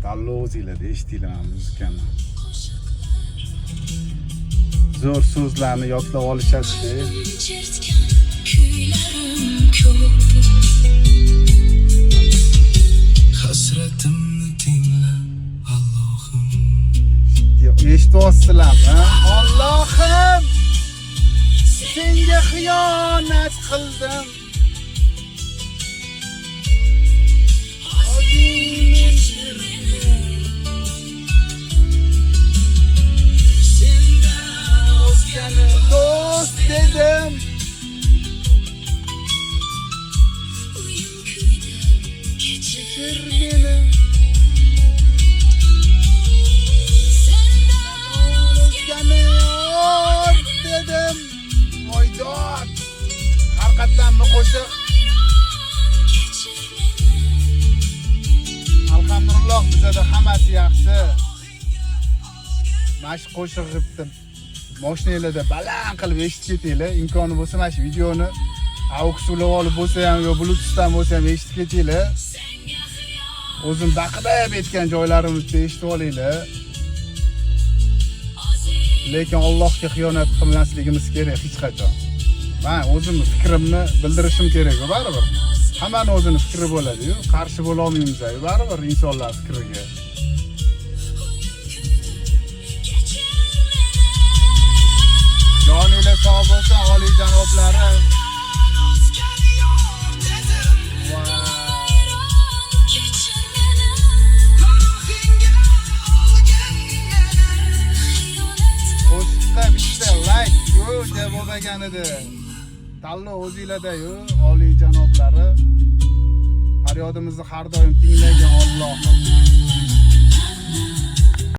Tanlov o'zinglarda eshitdinglar muzikani. Zo'r so'zlarni yodlab olishasiz. Hasratimni tingla Allohim. Eshityapsizlarmi? Allohim! Senga xiyonat qildim. Do'st dedim. Kechir meni. O'zgani yor dedim. Voydod. Haqiqatdanmi qo'shiq? Alhamdulillah bizada hammasi yaxshi. Mana shu qo'shiq qildim. Mashinalarda baland qilib eshitib ketinglar. Imkoni bo'lsa mana shu videoni auxulab olib bo'lsa ham yo Bluetoothdan bo'lsa ham eshitib ketinglar. O'zim baqirib aytgan joylarimizda eshitib olinglar. Lekin Allohga xiyonat qilmasligimiz kerak hech qachon. Men o'zimning fikrimni bildirishim kerak, baribir. Hammani o'zining fikri bo'ladi-yu, qarshi bo'la olmaymiz-ku, baribir insonlar fikriga. Joninglar sog' bo'lsin, oliy janoblari. Qo'shiqqa bitta like deb bo'lmagan edi. Tanlov o'zinglarda-yu, oliy janoblari. Faryodimizni har doim tinglagan Allohim.